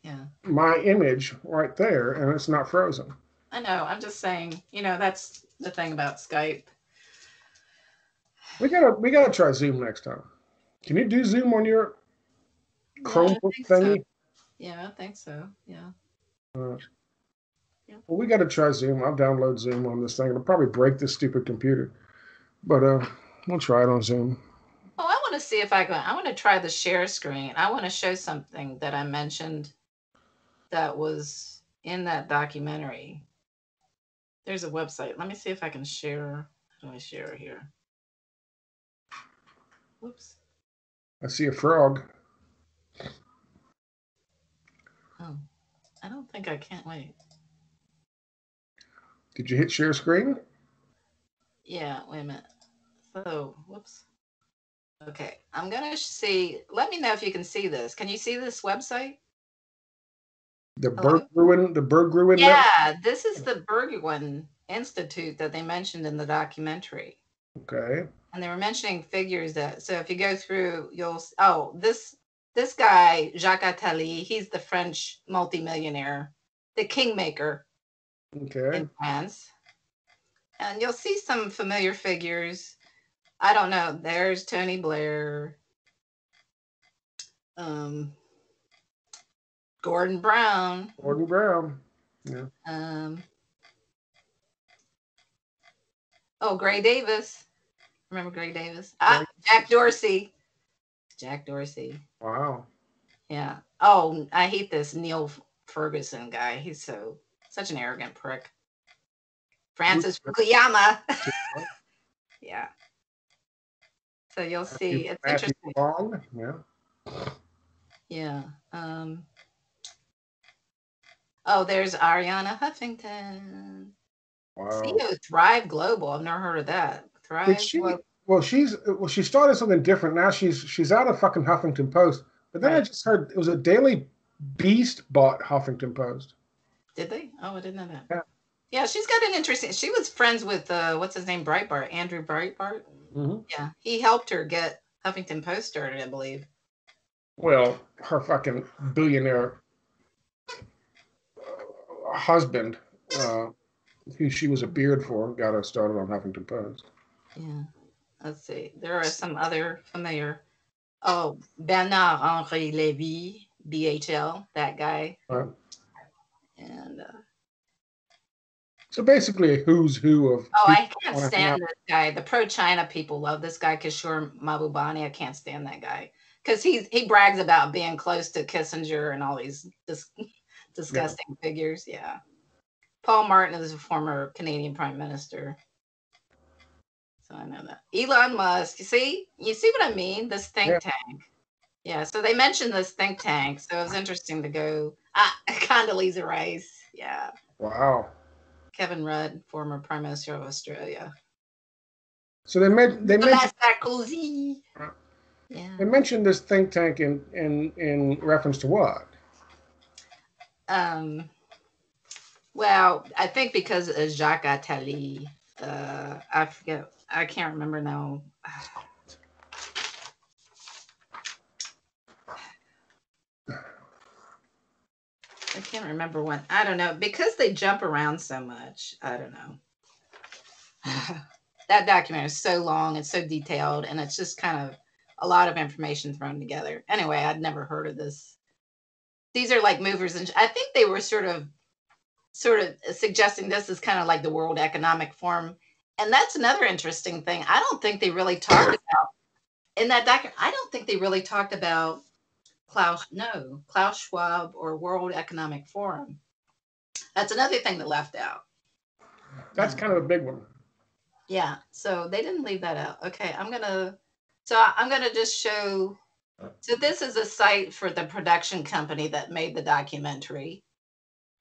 Yeah. My image right there, and it's not frozen. I know. I'm just saying. That's the thing about Skype. We gotta try Zoom next time. Can you do Zoom on your Chromebook thingy? So. Yeah, I think so. Yeah. Well, we got to try Zoom. I'll download Zoom on this thing. It'll probably break this stupid computer, but we'll try it on Zoom. Oh, I want to see if I want to try the share screen. I want to show something that I mentioned that was in that documentary. There's a website. Let me see if I can share. How do I share here? Whoops. I see a frog. Oh, I don't think I can't wait. Did you hit share screen? Yeah, wait a minute. So, whoops. Okay, I'm gonna see. Let me know if you can see this. Can you see this website? The Hello? Berggruen Network? Yeah, this is the Bergwijn Institute that they mentioned in the documentary. Okay. And they were mentioning figures that, so if you go through, this guy, Jacques Attali, he's the French multimillionaire, the kingmaker Okay. in France. And you'll see some familiar figures. I don't know. There's Tony Blair, um, Gordon Brown, Gordon Brown. Yeah. Gray Davis. Remember Gray Davis? Right. Jack Dorsey. Jack Dorsey. Wow. Yeah. Oh, I hate this Neil Ferguson guy. He's such an arrogant prick. Francis Fukuyama. Yeah. So you'll see. It's Matthew interesting. Long. Yeah. Yeah. There's Ariana Huffington. Wow. CEO Thrive Global. I've never heard of that. Thrive Did she? Global. Well, she started something different. Now she's out of fucking Huffington Post. But then I Right. just heard it was a Daily Beast bought Huffington Post. Did they? Oh, I didn't know that. Yeah. Yeah, she's got an interesting. She was friends with what's his name, Breitbart, Andrew Breitbart. Mm-hmm. Yeah, he helped her get Huffington Post started, I believe. Well, her fucking billionaire husband, who she was a beard for, got her started on Huffington Post. Yeah. Let's see. There are some other familiar. Oh, Bernard Henri Lévy, BHL, that guy. Right. And So basically, a who's who of I people can't want to hang stand out. this guy. The pro-China people love this guy, Kishore Mahbubani. I can't stand that guy because he brags about being close to Kissinger and all these disgusting figures. Yeah. Paul Martin is a former Canadian Prime Minister. So I know that. Elon Musk. You see what I mean? This think tank. Yeah. So they mentioned this think tank. So it was interesting to go. Condoleezza Rice. Yeah. Wow. Kevin Rudd, former Prime Minister of Australia. So they mentioned Sarkozy. Yeah. they mentioned this think tank in reference to what? Well, I think because of Jacques Attali, I forget. I can't remember now. I can't remember when. I don't know because they jump around so much. I don't know. That document is so long and so detailed, and it's just kind of a lot of information thrown together. Anyway, I'd never heard of this. These are like movers, and I think they were sort of suggesting this is kind of like the World Economic Forum, and that's another interesting thing. I don't think they really talked about in that document. I don't think they really talked about Klaus Schwab or World Economic Forum. That's another thing that left out. That's kind of a big one. Yeah, so they didn't leave that out. Okay, I'm gonna just show. So this is a site for the production company that made the documentary,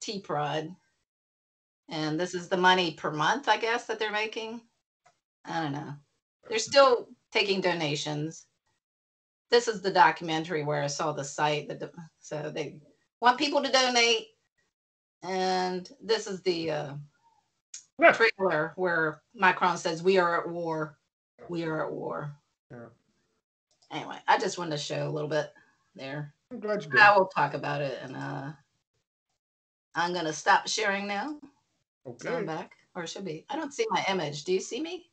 T-Prod, and this is the money per month, I guess, that they're making. I don't know. They're still taking donations. This is the documentary where I saw the site. So they want people to donate, and this is the trailer where Macron says, "We are at war. We are at war." Yeah. Anyway, I just wanted to show a little bit there. I'm glad you did. I will talk about it, and I'm gonna stop sharing now. Okay. So I'm back, or it should be. I don't see my image. Do you see me?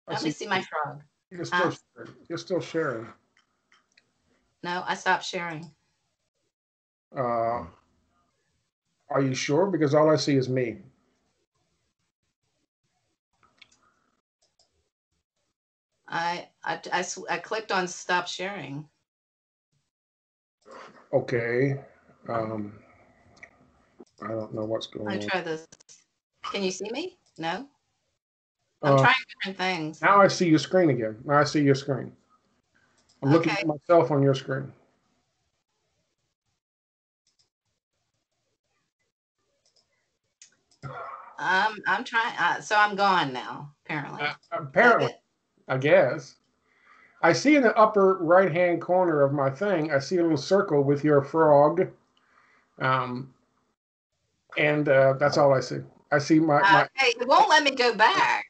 I only see my frog. You're still sharing. No, I stopped sharing. Are you sure? Because all I see is me. I clicked on stop sharing. Okay. I don't know what's going Let me on. try this. Can you see me? No? I'm trying different things. Now I see your screen again. Now I see your screen. I'm looking at myself on your screen. I'm trying. So I'm gone now, apparently. Apparently, I guess. I see in the upper right-hand corner of my thing, I see a little circle with your frog. And that's all I see. I see my okay, it won't let me go back.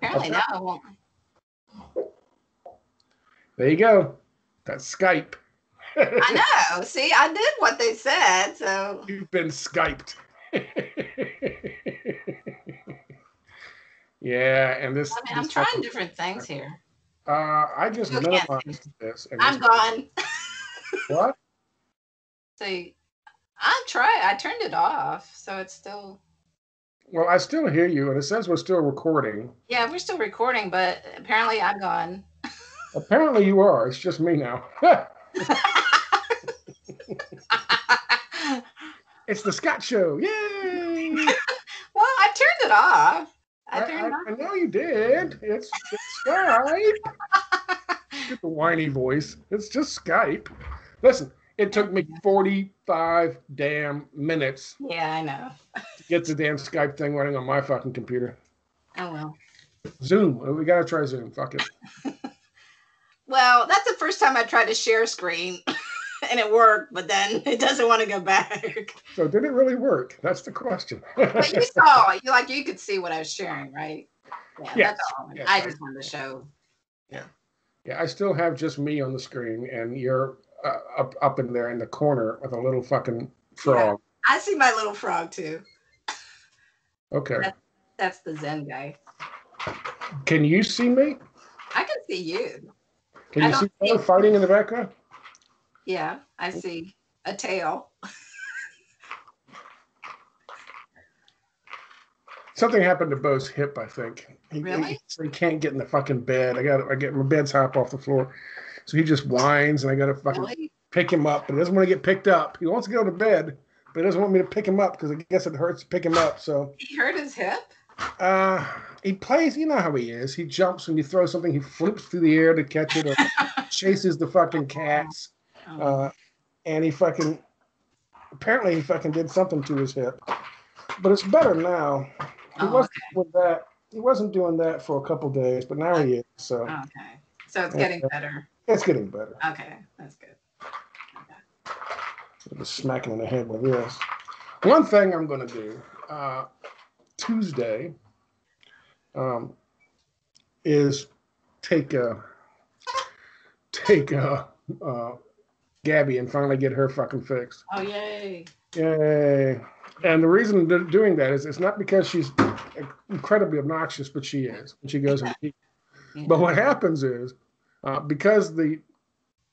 Apparently now it won't. There you go. That's Skype. I know. See, I did what they said, so. You've been Skyped. Yeah, and this. I mean, I'm trying different things here. I just minimized this. And I'm gone. What? See, I turned it off, so it's still. Well, I still hear you, and it says we're still recording. Yeah, we're still recording, but apparently I'm gone. Apparently you are. It's just me now. It's the Scott Show. Yay! Well, I turned it off. I know you did. It's Skype. Get the whiny voice. It's just Skype. Listen, it took me 45 damn minutes. Yeah, I know. To get the damn Skype thing running on my fucking computer. Oh, well. Zoom. We got to try Zoom. Fuck it. Well, that's the first time I tried to share screen. And it worked, but then it doesn't want to go back. So did it really work? That's the question. But you saw, you could see what I was sharing, right? Yeah, yes. That's all. Yes, I just wanted to show. Yeah. Yeah, I still have just me on the screen, and you're up in there in the corner with a little fucking frog. Yeah, I see my little frog too. Okay. That's the Zen guy. Can you see me? I can see you. Can you see her fighting in the background? Yeah, I see a tail. Something happened to Bo's hip, I think. Really? He can't get in the fucking bed. I get my bed's hop off the floor. So he just whines, and I got to fucking pick him up. But he doesn't want to get picked up. He wants to go to bed, but he doesn't want me to pick him up because I guess it hurts to pick him up. So he hurt his hip? He plays, you know how he is. He jumps and you throw something, he flips through the air to catch it or chases the fucking cats. And apparently he fucking did something to his hip. But it's better now. He wasn't doing that for a couple days, but now he is. So okay. So it's getting better. It's getting better. Okay, that's good. Okay. Just smacking in the head with this. One thing I'm going to do Tuesday is take Gabby and finally get her fucking fixed. Oh, yay. Yay. And the reason they're doing that is it's not because she's incredibly obnoxious, but she is when she goes in the heat. Yeah. But what happens is because the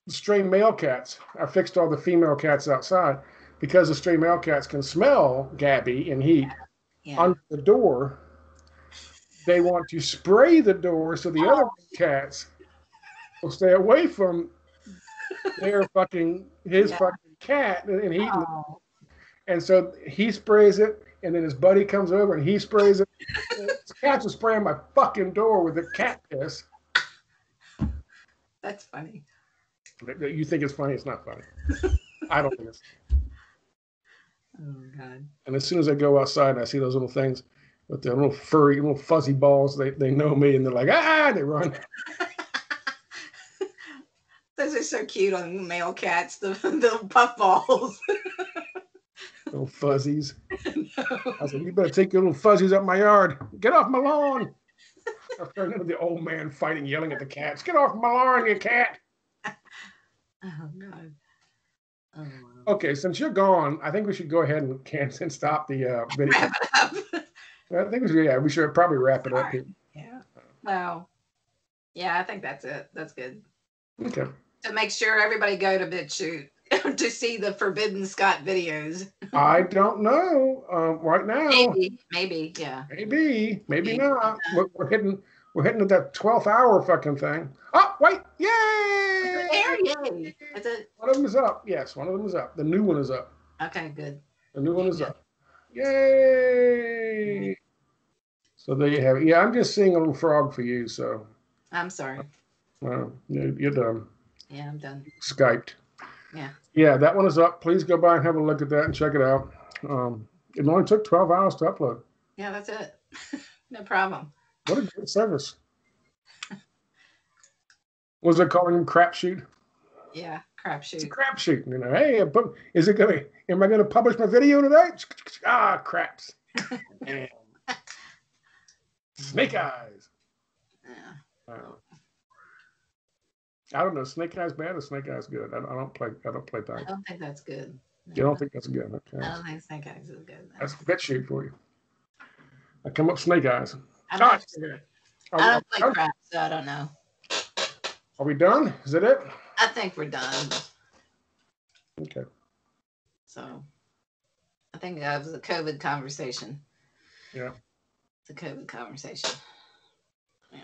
stray male cats, I fixed all the female cats outside, because the stray male cats can smell Gabby in heat under the door, they want to spray the door so the other cats will stay away from his fucking cat in heat. And so he sprays it, and then his buddy comes over and he sprays it. His cats are spraying my fucking door with the cat piss. That's funny. You think it's funny? It's not funny. I don't think it's. Oh, God. And as soon as I go outside and I see those little things with their little furry, little fuzzy balls, they know me and they're like, they run. Those are so cute on male cats, the puff balls. Little fuzzies. No. I said, you better take your little fuzzies up my yard. Get off my lawn. I turned into the old man fighting, yelling at the cats. Get off my lawn, you cat. Oh, God. Oh, wow. Okay, since you're gone, I think we should go ahead and stop the video. Wrap it up. I think we should probably wrap it up here. Yeah. Well, yeah, I think that's it. That's good. Okay. So make sure everybody go to BitChute to see the Forbidden Scott videos. I don't know right now. Maybe, yeah. Maybe not. We're hitting at that 12th hour fucking thing. Oh, wait! Yay! Yay! One of them is up. Yes, one of them is up. The new one is up. Okay, good. The new one is up. Yay! So there you have it. Yeah, I'm just seeing a little frog for you. So I'm sorry. You're done. Yeah, I'm done. Skyped. Yeah. Yeah, that one is up. Please go by and have a look at that and check it out. It only took 12 hours to upload. Yeah, that's it. No problem. What a great service. Was it calling him crapshoot? Yeah, crapshoot. It's a crapshoot. You know, hey, am I gonna publish my video today? Ah, craps. Damn. Snake eyes. Yeah. I don't know. Snake eyes bad or snake eyes good? I don't play that. I don't think that's good. No. You don't think that's good? Okay. I don't think snake eyes is good. No. That's BitChute for you. I come up snake eyes. I'm not sure. I don't play crap, so I don't know. Are we done? Is that it? I think we're done. Okay. So I think that was a COVID conversation. Yeah. It's a COVID conversation. Yeah.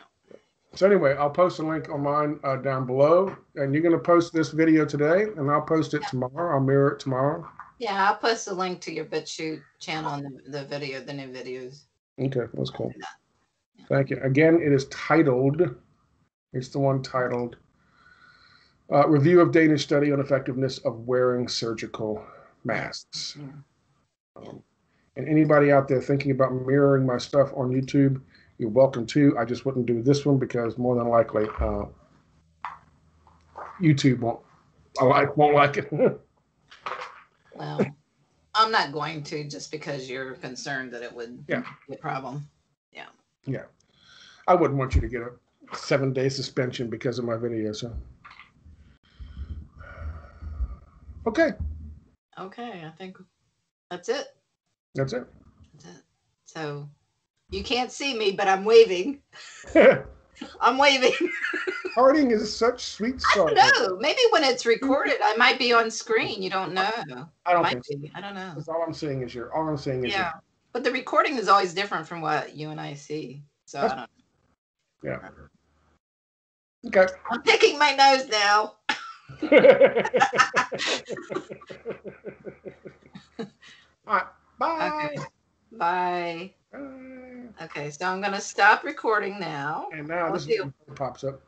So anyway, I'll post a link on mine down below, and you're going to post this video today, and I'll post it tomorrow. I'll mirror it tomorrow. Yeah, I'll post a link to your BitChute channel and the video, the new videos. Okay, that's cool. Yeah. Thank you. Again, it is titled. It's the one titled "Review of Danish Study on Effectiveness of Wearing Surgical Masks." Yeah. And anybody out there thinking about mirroring my stuff on YouTube, you're welcome to. I just wouldn't do this one because more than likely YouTube won't like it. Well, I'm not going to just because you're concerned that it would be a problem. Yeah. Yeah. I wouldn't want you to get a 7-day suspension because of my video. So. Okay. Okay. I think that's it. That's it. That's it. So you can't see me, but I'm waving. I'm waving. Harding is such sweet sauce. I don't know. Maybe when it's recorded, I might be on screen. You don't know. I don't think so. I don't know. That's all I'm seeing is your. All I'm seeing is your. But the recording is always different from what you and I see. So I don't know. Yeah. Okay. I'm picking my nose now. All right. Bye. Okay. Bye. Okay, so I'm going to stop recording now. And now this pops up.